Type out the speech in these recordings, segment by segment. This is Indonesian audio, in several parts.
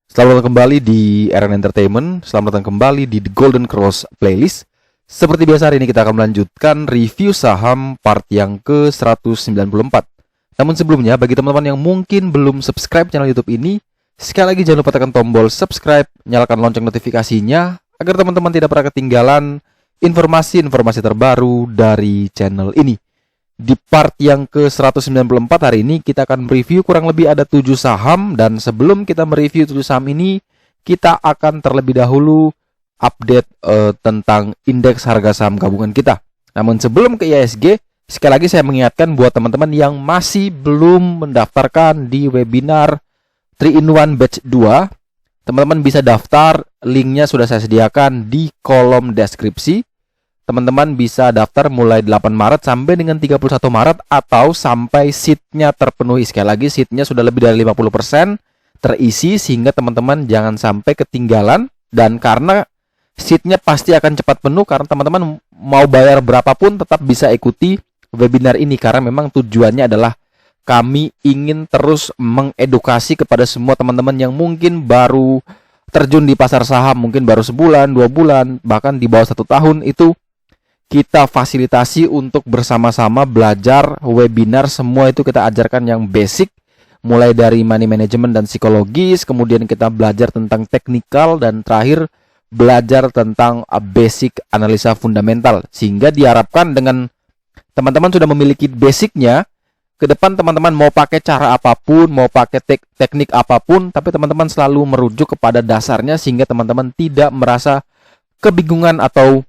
Selamat datang kembali di RN Entertainment. Selamat datang kembali di The Golden Cross Playlist. Seperti biasa, hari ini kita akan melanjutkan review saham part yang ke-194. Namun sebelumnya, bagi teman-teman yang mungkin belum subscribe channel YouTube ini, sekali lagi jangan lupa tekan tombol subscribe, nyalakan lonceng notifikasinya agar teman-teman tidak pernah ketinggalan informasi-informasi terbaru dari channel ini. Di part yang ke-194 hari ini kita akan mereview kurang lebih ada 7 saham. Dan sebelum kita mereview 7 saham ini, kita akan terlebih dahulu update tentang indeks harga saham gabungan kita. Namun sebelum ke IHSG, sekali lagi saya mengingatkan buat teman-teman yang masih belum mendaftarkan di webinar 3-in-1 batch 2, teman-teman bisa daftar, linknya sudah saya sediakan di kolom deskripsi. Teman-teman bisa daftar mulai 8 Maret sampai dengan 31 Maret atau sampai seatnya terpenuhi. Sekali lagi, seatnya sudah lebih dari 50% terisi sehingga teman-teman jangan sampai ketinggalan. Dan karena seatnya pasti akan cepat penuh, karena teman-teman mau bayar berapapun tetap bisa ikuti webinar ini. Karena memang tujuannya adalah kami ingin terus mengedukasi kepada semua teman-teman yang mungkin baru terjun di pasar saham, mungkin baru sebulan, 2 bulan, bahkan di bawah 1 tahun. Itu kita fasilitasi untuk bersama-sama belajar webinar. Semua itu kita ajarkan yang basic, mulai dari money management dan psikologis, kemudian kita belajar tentang teknikal, dan terakhir belajar tentang basic analisa fundamental. Sehingga diharapkan dengan teman-teman sudah memiliki basicnya, ke depan teman-teman mau pakai cara apapun, mau pakai teknik apapun, tapi teman-teman selalu merujuk kepada dasarnya sehingga teman-teman tidak merasa kebingungan atau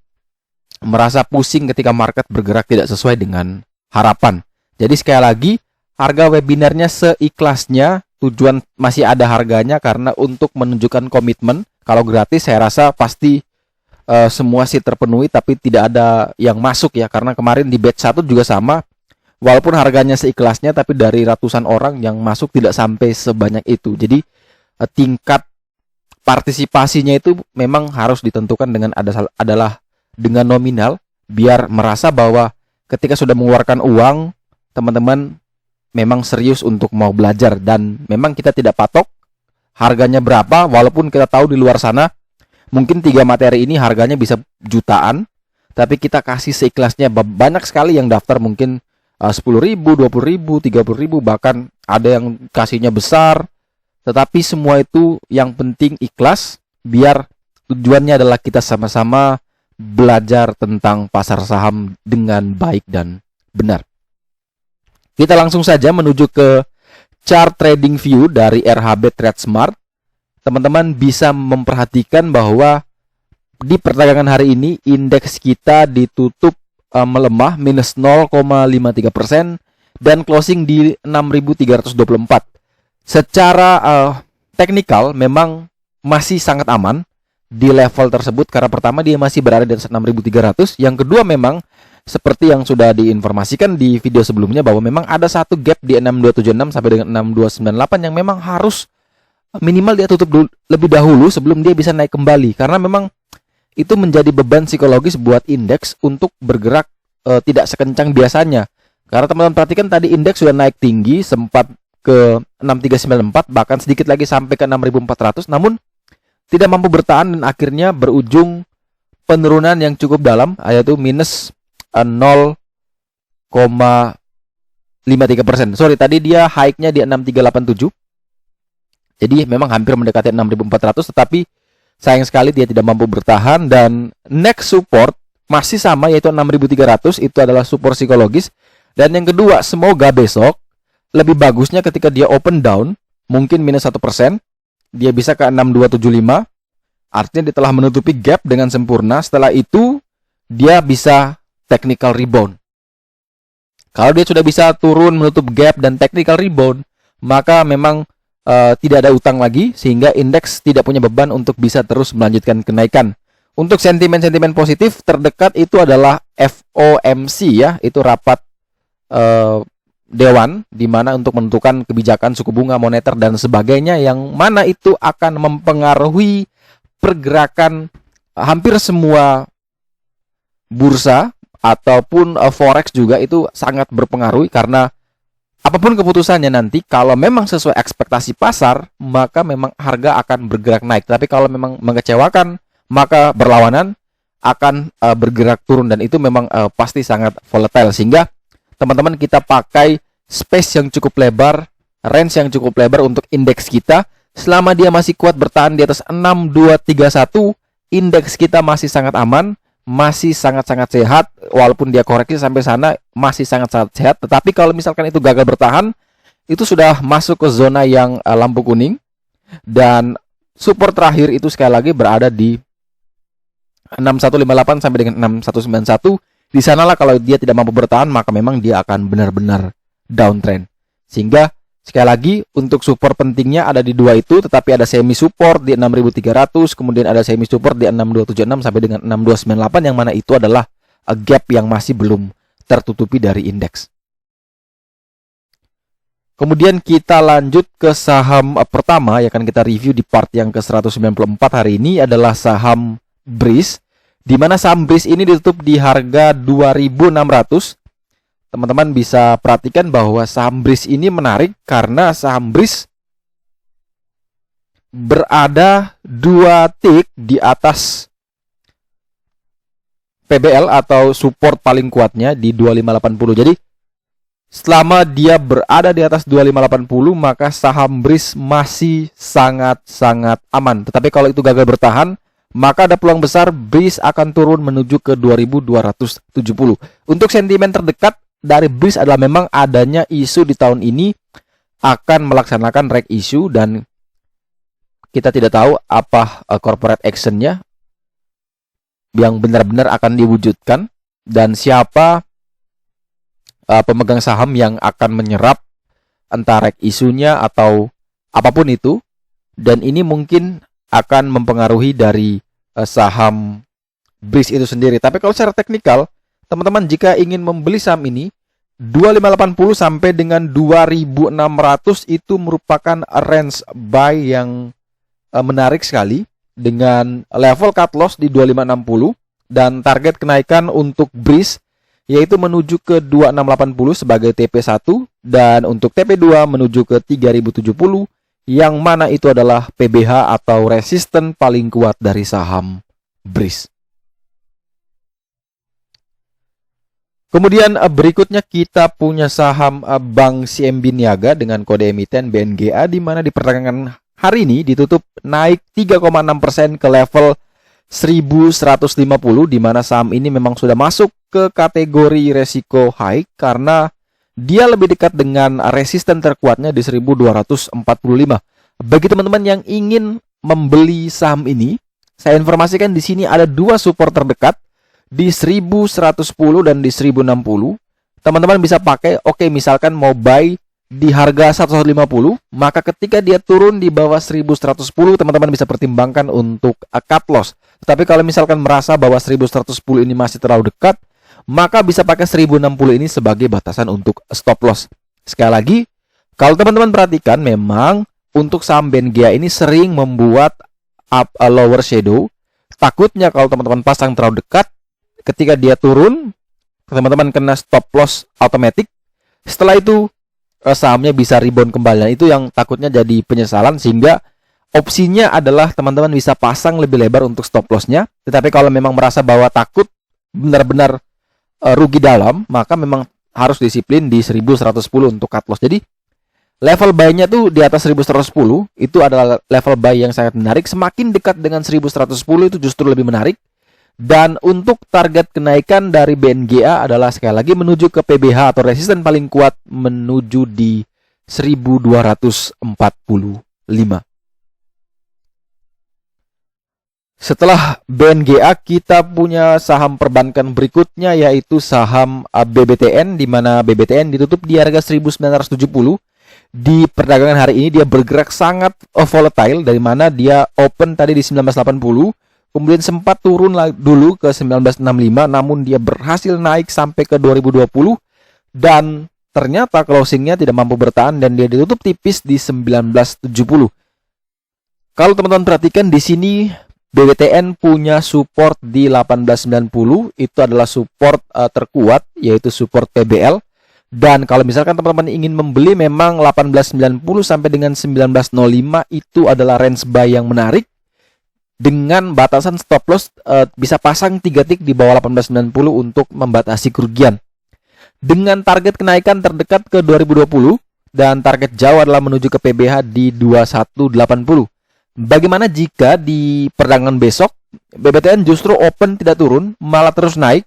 merasa pusing ketika market bergerak tidak sesuai dengan harapan. Jadi sekali lagi, harga webinarnya seikhlasnya, tujuan masih ada harganya karena untuk menunjukkan komitmen. Kalau gratis saya rasa pasti semua sih terpenuhi, tapi tidak ada yang masuk ya. Karena kemarin di batch 1 juga sama, walaupun harganya seikhlasnya, tapi dari ratusan orang yang masuk tidak sampai sebanyak itu. Jadi tingkat partisipasinya itu memang harus ditentukan dengan adalah dengan nominal, biar merasa bahwa ketika sudah mengeluarkan uang, teman-teman memang serius untuk mau belajar. Dan memang kita tidak patok harganya berapa, walaupun kita tahu di luar sana mungkin 3 materi ini harganya bisa jutaan, tapi kita kasih seikhlasnya. Banyak sekali yang daftar mungkin 10.000, 20.000, 30.000, bahkan ada yang kasihnya besar. Tetapi semua itu yang penting ikhlas, biar tujuannya adalah kita sama-sama belajar tentang pasar saham dengan baik dan benar. Kita langsung saja menuju ke chart trading view dari RHB Trade Smart. Teman-teman bisa memperhatikan bahwa di perdagangan hari ini indeks kita ditutup melemah minus 0,53% dan closing di 6.324. Secara teknikal memang masih sangat aman di level tersebut, karena pertama dia masih berada di atas 6.300. Yang kedua, memang seperti yang sudah diinformasikan di video sebelumnya bahwa memang ada satu gap di 6276 sampai dengan 6298 yang memang harus minimal dia tutup lebih dahulu sebelum dia bisa naik kembali. Karena memang itu menjadi beban psikologis buat indeks untuk bergerak tidak sekencang biasanya. Karena teman-teman perhatikan tadi indeks sudah naik tinggi, sempat ke 6394, bahkan sedikit lagi sampai ke 6400, namun tidak mampu bertahan dan akhirnya berujung penurunan yang cukup dalam, yaitu minus 0,53%. Sorry, tadi dia high-nya di 6387. Jadi memang hampir mendekati 6400, tetapi sayang sekali dia tidak mampu bertahan. Dan next support masih sama, yaitu 6300. Itu adalah support psikologis. Dan yang kedua, semoga besok lebih bagusnya ketika dia open down, mungkin minus 1%, dia bisa ke 6275. Artinya dia telah menutupi gap dengan sempurna. Setelah itu dia bisa technical rebound. Kalau dia sudah bisa turun, menutup gap dan technical rebound, maka memang tidak ada utang lagi, sehingga indeks tidak punya beban untuk bisa terus melanjutkan kenaikan. Untuk sentimen-sentimen positif terdekat itu adalah FOMC ya, itu rapat Dewan, di mana untuk menentukan kebijakan suku bunga, moneter dan sebagainya, yang mana itu akan mempengaruhi pergerakan hampir semua bursa ataupun forex juga. Itu sangat berpengaruh karena apapun keputusannya nanti, kalau memang sesuai ekspektasi pasar, maka memang harga akan bergerak naik. Tapi kalau memang mengecewakan, maka berlawanan akan bergerak turun, dan itu memang pasti sangat volatile. Sehingga teman-teman, kita pakai space yang cukup lebar, range yang cukup lebar untuk indeks kita. Selama dia masih kuat bertahan di atas 6231, indeks kita masih sangat aman, masih sangat-sangat sehat. Walaupun dia koreksi sampai sana, masih sangat-sangat sehat. Tetapi kalau misalkan itu gagal bertahan, itu sudah masuk ke zona yang lampu kuning. Dan support terakhir itu sekali lagi berada di 6158 sampai dengan 6191. Di sanalah kalau dia tidak mampu bertahan, maka memang dia akan benar-benar downtrend. Sehingga sekali lagi, untuk support pentingnya ada di dua itu, tetapi ada semi support di 6300, kemudian ada semi support di 6276 sampai dengan 6298, yang mana itu adalah gap yang masih belum tertutupi dari indeks. Kemudian kita lanjut ke saham pertama yang akan kita review di part yang ke-194 hari ini adalah saham Breeze, di mana saham Breeze ini ditutup di harga 2.600. Teman-teman bisa perhatikan bahwa saham Breeze ini menarik karena saham Breeze berada 2 tick di atas PBL atau support paling kuatnya di 2580. Jadi selama dia berada di atas 2580, maka saham Breeze masih sangat-sangat aman. Tetapi kalau itu gagal bertahan, maka ada peluang besar Breeze akan turun menuju ke 2270. Untuk sentimen terdekat dari Breeze adalah memang adanya isu di tahun ini akan melaksanakan reg issue, dan kita tidak tahu apa corporate actionnya yang benar-benar akan diwujudkan, dan siapa pemegang saham yang akan menyerap entah reg isunya atau apapun itu. Dan ini mungkin akan mempengaruhi dari saham Breeze itu sendiri. Tapi kalau secara teknikal, teman-teman jika ingin membeli saham ini, 2580 sampai dengan 2600 itu merupakan range buy yang menarik sekali, dengan level cut loss di 2560 dan target kenaikan untuk Breeze yaitu menuju ke 2680 sebagai TP1, dan untuk TP2 menuju ke 3070, yang mana itu adalah PBH atau resisten paling kuat dari saham Breeze. Kemudian berikutnya kita punya saham Bank CMB Niaga dengan kode emiten BNGA, di mana diperdagangkan hari ini ditutup naik 3,6% ke level 1150, di mana saham ini memang sudah masuk ke kategori resiko high karena dia lebih dekat dengan resisten terkuatnya di 1245. Bagi teman-teman yang ingin membeli saham ini, saya informasikan di sini ada dua support terdekat di 1110 dan di 1060. Teman-teman bisa pakai, oke, misalkan mau buy di harga 150, maka ketika dia turun di bawah 1110, teman-teman bisa pertimbangkan untuk cut loss. Tetapi kalau misalkan merasa bahwa 1110 ini masih terlalu dekat, maka bisa pakai 1060 ini sebagai batasan untuk stop loss. Sekali lagi, kalau teman-teman perhatikan, memang untuk saham BNGA ini sering membuat up a lower shadow. Takutnya kalau teman-teman pasang terlalu dekat, ketika dia turun, teman-teman kena stop loss otomatis. Setelah itu sahamnya bisa rebound kembali. Nah, itu yang takutnya jadi penyesalan, sehingga opsinya adalah teman-teman bisa pasang lebih lebar untuk stop lossnya. Tetapi kalau memang merasa bahwa takut benar-benar rugi dalam, maka memang harus disiplin di 1110 untuk cut loss. Jadi level buy-nya tuh di atas 1110, itu adalah level buy yang sangat menarik. Semakin dekat dengan 1110 itu justru lebih menarik. Dan untuk target kenaikan dari BNGA adalah sekali lagi menuju ke PBH atau resisten paling kuat menuju di 1245. Setelah BNGA, kita punya saham perbankan berikutnya yaitu saham BBTN, di mana BBTN ditutup di harga 1970. Di perdagangan hari ini dia bergerak sangat volatile, dari mana dia open tadi di 1980. Kemudian sempat turun dulu ke 1965, namun dia berhasil naik sampai ke 2020, dan ternyata closingnya tidak mampu bertahan dan dia ditutup tipis di 1970. Kalau teman-teman perhatikan di sini, BBTN punya support di 1890, itu adalah support terkuat, yaitu support PBL. Dan kalau misalkan teman-teman ingin membeli, memang 18.90 sampai dengan 19.05 itu adalah range buy yang menarik, dengan batasan stop loss bisa pasang 3 tick di bawah 18.90 untuk membatasi kerugian. Dengan target kenaikan terdekat ke 2020 dan target jauh adalah menuju ke PBH di 2180. Bagaimana jika di perdagangan besok BBTN justru open tidak turun, malah terus naik?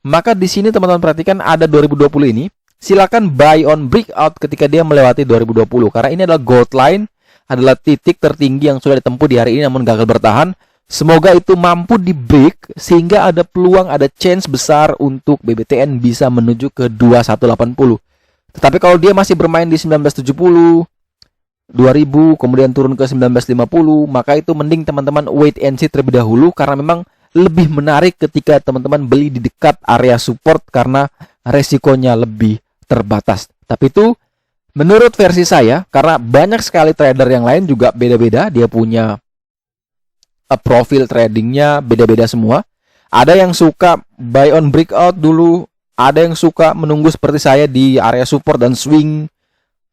Maka di sini teman-teman perhatikan ada 2020 ini. Silakan buy on breakout ketika dia melewati 2020, karena ini adalah gold line, adalah titik tertinggi yang sudah ditempuh di hari ini namun gagal bertahan. Semoga itu mampu di break sehingga ada peluang, ada chance besar untuk BBTN bisa menuju ke 2180. Tetapi kalau dia masih bermain di 1970, 2000, kemudian turun ke 1950, maka itu mending teman-teman wait and see terlebih dahulu, karena memang lebih menarik ketika teman-teman beli di dekat area support karena resikonya lebih terbatas. Tapi itu menurut versi saya, karena banyak sekali trader yang lain juga beda-beda, dia punya profil tradingnya beda-beda semua. Ada yang suka buy on breakout dulu, ada yang suka menunggu seperti saya di area support dan swing,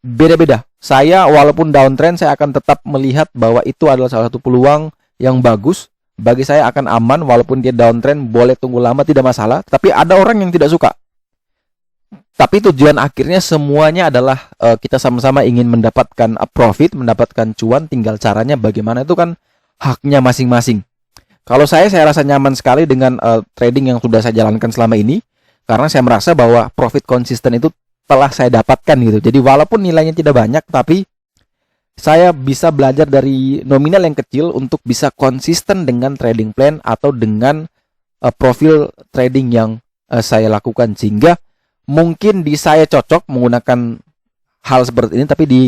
beda-beda. Saya walaupun downtrend, saya akan tetap melihat bahwa itu adalah salah satu peluang yang bagus. Bagi saya akan aman, walaupun dia downtrend, boleh tunggu lama tidak masalah. Tapi ada orang yang tidak suka. Tapi tujuan akhirnya semuanya adalah kita sama-sama ingin mendapatkan profit, mendapatkan cuan. Tinggal caranya bagaimana, itu kan haknya masing-masing. Kalau saya rasa nyaman sekali dengan trading yang sudah saya jalankan selama ini, karena saya merasa bahwa profit konsisten itu telah saya dapatkan gitu. Jadi walaupun nilainya tidak banyak, tapi saya bisa belajar dari nominal yang kecil untuk bisa konsisten dengan trading plan atau dengan profil trading yang saya lakukan, sehingga mungkin di saya cocok menggunakan hal seperti ini, tapi di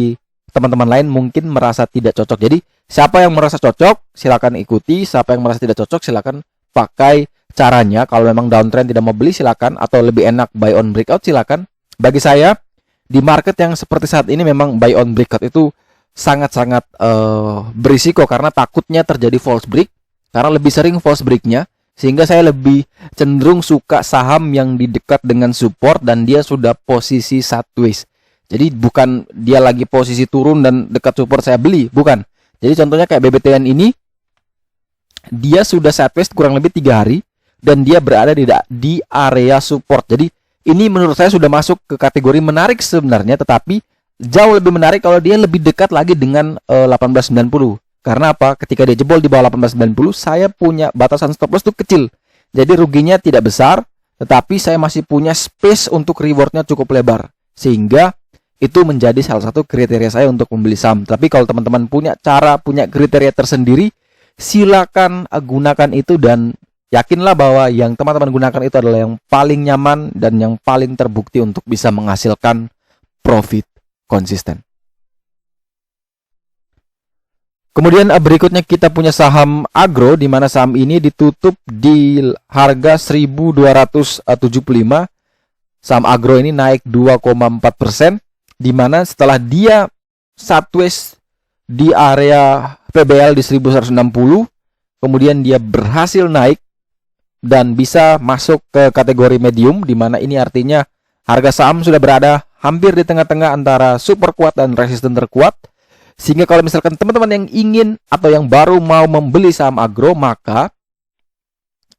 teman-teman lain mungkin merasa tidak cocok. Jadi siapa yang merasa cocok silakan ikuti, siapa yang merasa tidak cocok silakan pakai caranya. Kalau memang downtrend tidak mau beli silakan, atau lebih enak buy on breakout silakan. Bagi saya di market yang seperti saat ini memang buy on breakout itu sangat-sangat berisiko, karena takutnya terjadi false break, karena lebih sering false breaknya, sehingga saya lebih cenderung suka saham yang di dekat dengan support dan dia sudah posisi sideways. Jadi bukan dia lagi posisi turun dan dekat support saya beli, bukan. Jadi contohnya kayak BBTN ini, dia sudah sideways kurang lebih 3 hari dan dia berada di area support. Jadi ini menurut saya sudah masuk ke kategori menarik sebenarnya, tetapi jauh lebih menarik kalau dia lebih dekat lagi dengan 1890. Karena apa? Ketika dia jebol di bawah 1890, saya punya batasan stop loss itu kecil. Jadi ruginya tidak besar, tetapi saya masih punya space untuk rewardnya cukup lebar. Sehingga itu menjadi salah satu kriteria saya untuk membeli saham. Tapi kalau teman-teman punya cara, punya kriteria tersendiri, silakan gunakan itu, dan yakinlah bahwa yang teman-teman gunakan itu adalah yang paling nyaman dan yang paling terbukti untuk bisa menghasilkan profit konsisten. Kemudian berikutnya kita punya saham agro, di mana saham ini ditutup di harga 1.275. Saham agro ini naik 2,4%, di mana setelah dia sideways di area PBL di 1.160, kemudian dia berhasil naik dan bisa masuk ke kategori medium, di mana ini artinya harga saham sudah berada hampir di tengah-tengah antara super kuat dan resisten terkuat. Sehingga kalau misalkan teman-teman yang ingin atau yang baru mau membeli saham agro, maka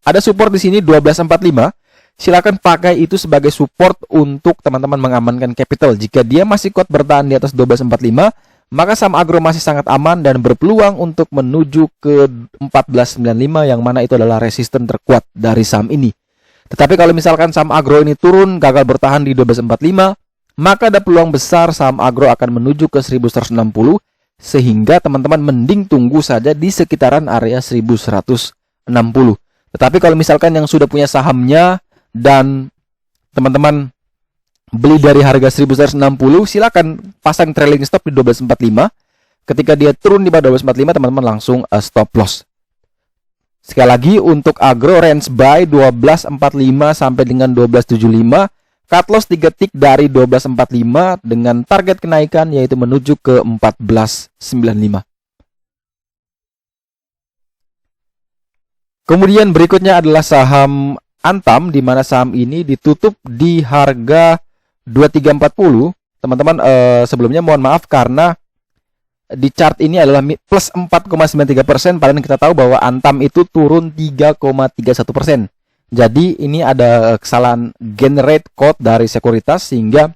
ada support di sini 1245. Silakan pakai itu sebagai support untuk teman-teman mengamankan capital. Jika dia masih kuat bertahan di atas 1245, maka saham agro masih sangat aman dan berpeluang untuk menuju ke 1495, yang mana itu adalah resisten terkuat dari saham ini. Tetapi kalau misalkan saham agro ini turun, gagal bertahan di 1245, maka ada peluang besar saham agro akan menuju ke 1160, sehingga teman-teman mending tunggu saja di sekitaran area 1160. Tetapi kalau misalkan yang sudah punya sahamnya dan teman-teman beli dari harga 1160, silakan pasang trailing stop di 1245. Ketika dia turun di bawah 1245, teman-teman langsung stop loss. Sekali lagi untuk agro range buy 1245 sampai dengan 1275. Cut loss 3 tick dari 1245 dengan target kenaikan yaitu menuju ke 1495. Kemudian berikutnya adalah saham Antam, di mana saham ini ditutup di harga 2340, teman-teman, sebelumnya mohon maaf karena di chart ini adalah plus 4,93%, padahal kita tahu bahwa Antam itu turun 3,31%. Jadi ini ada kesalahan generate code dari sekuritas sehingga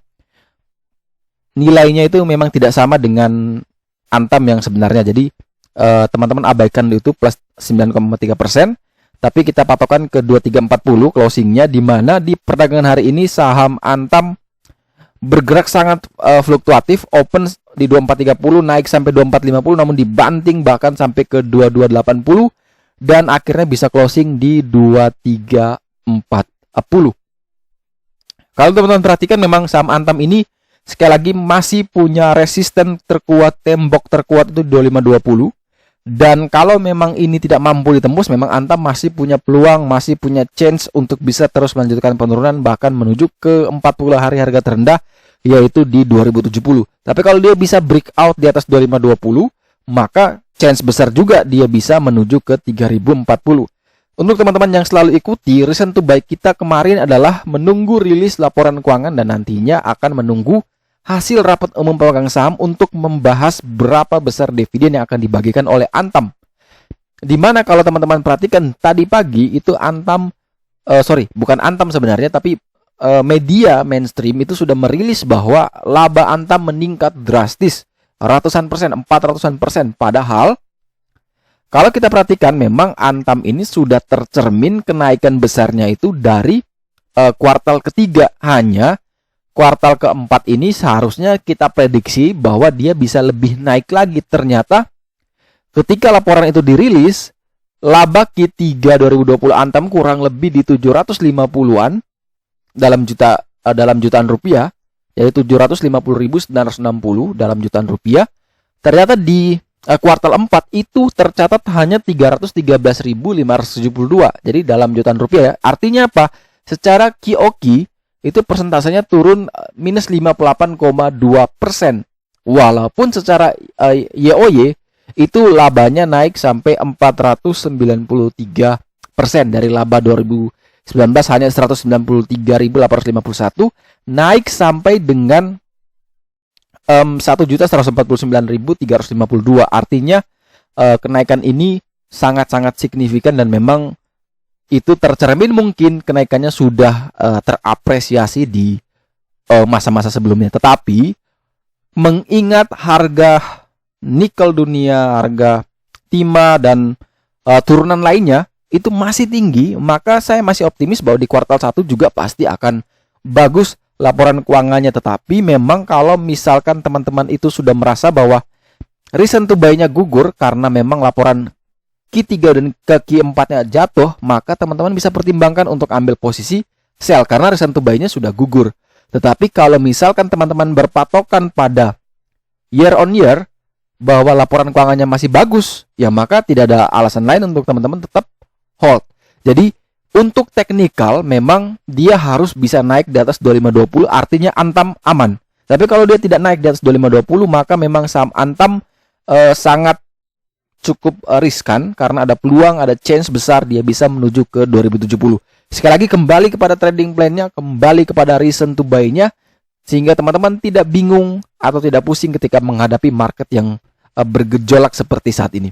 nilainya itu memang tidak sama dengan Antam yang sebenarnya. Jadi teman-teman abaikan itu plus 9,3%, tapi kita patokan ke 2340 closingnya, di mana di perdagangan hari ini saham Antam bergerak sangat fluktuatif, open di 2430 naik sampai 2450, namun dibanting bahkan sampai ke 2280 dan akhirnya bisa closing di 2340. Kalau teman-teman perhatikan, memang saham Antam ini sekali lagi masih punya resisten terkuat, tembok terkuat itu 2520. Dan kalau memang ini tidak mampu ditembus, memang Antam masih punya peluang, masih punya chance untuk bisa terus melanjutkan penurunan, bahkan menuju ke 40 hari harga terendah, yaitu di 2070. Tapi kalau dia bisa breakout di atas 2520, maka chance besar juga dia bisa menuju ke 3040. Untuk teman-teman yang selalu ikuti, reason to buy kita kemarin adalah menunggu rilis laporan keuangan dan nantinya akan menunggu hasil rapat umum pemegang saham untuk membahas berapa besar dividen yang akan dibagikan oleh Antam. Dimana kalau teman-teman perhatikan tadi pagi itu Antam, bukan Antam sebenarnya, tapi media mainstream itu sudah merilis bahwa laba Antam meningkat drastis, ratusan persen, 400-an persen. Padahal kalau kita perhatikan memang Antam ini sudah tercermin kenaikan besarnya itu dari kuartal ketiga. Hanya kuartal keempat ini seharusnya kita prediksi bahwa dia bisa lebih naik lagi. Ternyata ketika laporan itu dirilis, laba Q3 2020 Antam kurang lebih di 750-an dalam jutaan rupiah, yaitu 750.960 dalam jutaan rupiah. Ternyata di kuartal 4 itu tercatat hanya 313.572, jadi dalam jutaan rupiah ya. Artinya apa? Secara QOQ itu persentasenya turun minus 58,2%. Walaupun secara YOY itu labanya naik sampai 493%, dari laba 2019 hanya 193.851 naik sampai dengan 1.149.352. Artinya kenaikan ini sangat-sangat signifikan dan memang itu tercermin, mungkin kenaikannya sudah terapresiasi di masa-masa sebelumnya. Tetapi mengingat harga nikel dunia, harga timah dan turunan lainnya itu masih tinggi, maka saya masih optimis bahwa di kuartal 1 juga pasti akan bagus laporan keuangannya. Tetapi memang kalau misalkan teman-teman itu sudah merasa bahwa reason to buy-nya gugur karena memang laporan Q3 dan ke Q4-nya jatuh, maka teman-teman bisa pertimbangkan untuk ambil posisi sell karena reason to buy-nya sudah gugur. Tetapi kalau misalkan teman-teman berpatokan pada year on year bahwa laporan keuangannya masih bagus, ya maka tidak ada alasan lain untuk teman-teman tetap hold. Jadi untuk teknikal memang dia harus bisa naik di atas 2520, artinya Antam aman. Tapi kalau dia tidak naik di atas 2520, maka memang saham Antam sangat cukup riskan karena ada peluang, ada chance besar dia bisa menuju ke 2070. Sekali lagi kembali kepada trading plan-nya, kembali kepada reason to buy-nya, sehingga teman-teman tidak bingung atau tidak pusing ketika menghadapi market yang bergejolak seperti saat ini.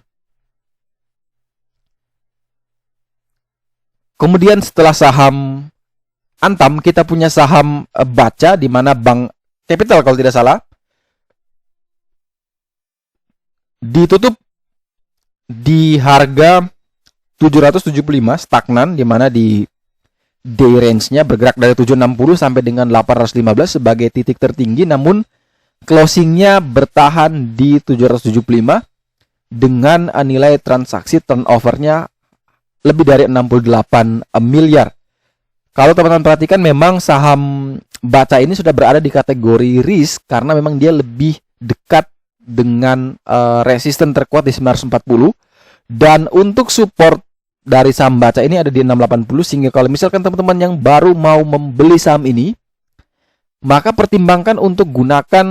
Kemudian setelah saham Antam, kita punya saham Baca, di mana Bank Capital kalau tidak salah ditutup di harga 775 stagnan, di mana di day range-nya bergerak dari 760 sampai dengan 815 sebagai titik tertinggi, namun closing-nya bertahan di 775 dengan nilai transaksi turnover-nya lebih dari 68 miliar. Kalau teman-teman perhatikan memang saham Baca ini sudah berada di kategori risk karena memang dia lebih dekat dengan resisten terkuat di 940, dan untuk support dari saham Baca ini ada di 680, sehingga kalau misalkan teman-teman yang baru mau membeli saham ini, maka pertimbangkan untuk gunakan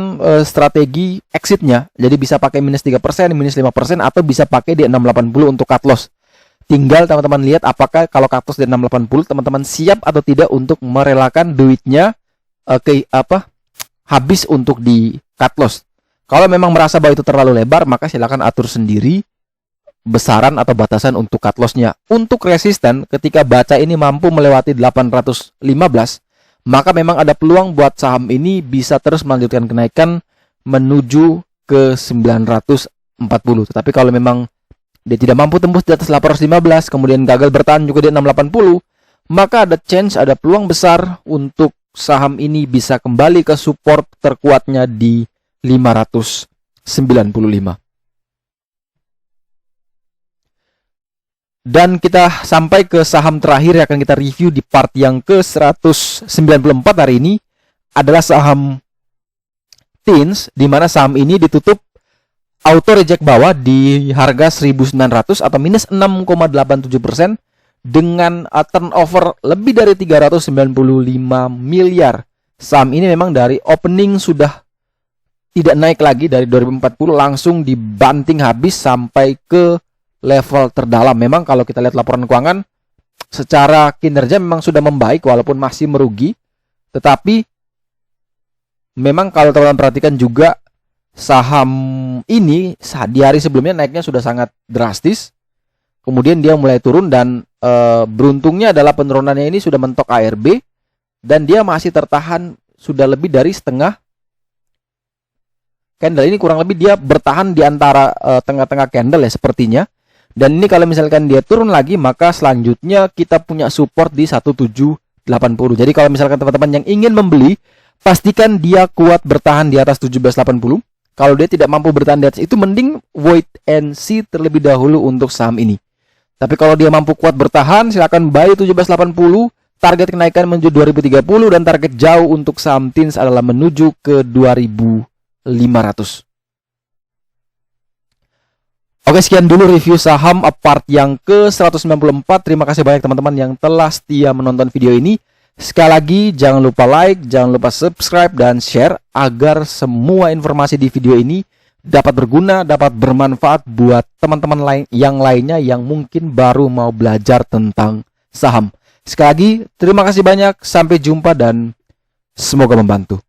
strategi exitnya. Jadi bisa pakai minus 3%, minus 5%, atau bisa pakai di 680 untuk cut loss. Tinggal teman-teman lihat apakah kalau cut loss di 680 teman-teman siap atau tidak untuk merelakan duitnya habis untuk di cut loss. Kalau memang merasa bahwa itu terlalu lebar, maka silakan atur sendiri besaran atau batasan untuk cut loss-nya. Untuk resisten, ketika baca ini mampu melewati 815, maka memang ada peluang buat saham ini bisa terus melanjutkan kenaikan menuju ke 940. Tetapi kalau memang dia tidak mampu tembus di atas 815, kemudian gagal bertahan juga di 680, maka ada chance, ada peluang besar untuk saham ini bisa kembali ke support terkuatnya di 595. Dan kita sampai ke saham terakhir yang akan kita review di part yang ke-194 hari ini adalah saham Teens, di mana saham ini ditutup auto reject bawah di harga 1.900 atau minus 6,87% dengan turnover lebih dari 395 miliar. Saham ini memang dari opening sudah tidak naik lagi, dari 2040 langsung dibanting habis sampai ke level terdalam. Memang kalau kita lihat laporan keuangan secara kinerja memang sudah membaik walaupun masih merugi. Tetapi memang kalau teman-teman perhatikan juga saham ini di hari sebelumnya naiknya sudah sangat drastis. Kemudian dia mulai turun dan beruntungnya adalah penurunannya ini sudah mentok ARB dan dia masih tertahan sudah lebih dari setengah candle. Ini kurang lebih dia bertahan di antara tengah-tengah candle ya sepertinya. Dan ini kalau misalkan dia turun lagi, maka selanjutnya kita punya support di 1780. Jadi kalau misalkan teman-teman yang ingin membeli, pastikan dia kuat bertahan di atas 1780. Kalau dia tidak mampu bertahan di atas itu, mending wait and see terlebih dahulu untuk saham ini. Tapi kalau dia mampu kuat bertahan, silakan buy 1780. Target kenaikan menuju 2030 dan target jauh untuk saham Teens adalah menuju ke 2500. Oke, sekian dulu review saham part yang ke-194. Terima kasih banyak teman-teman yang telah setia menonton video ini. Sekali lagi, jangan lupa like, jangan lupa subscribe, dan share agar semua informasi di video ini dapat berguna, dapat bermanfaat buat teman-teman yang lainnya yang mungkin baru mau belajar tentang saham. Sekali lagi, terima kasih banyak. Sampai jumpa dan semoga membantu.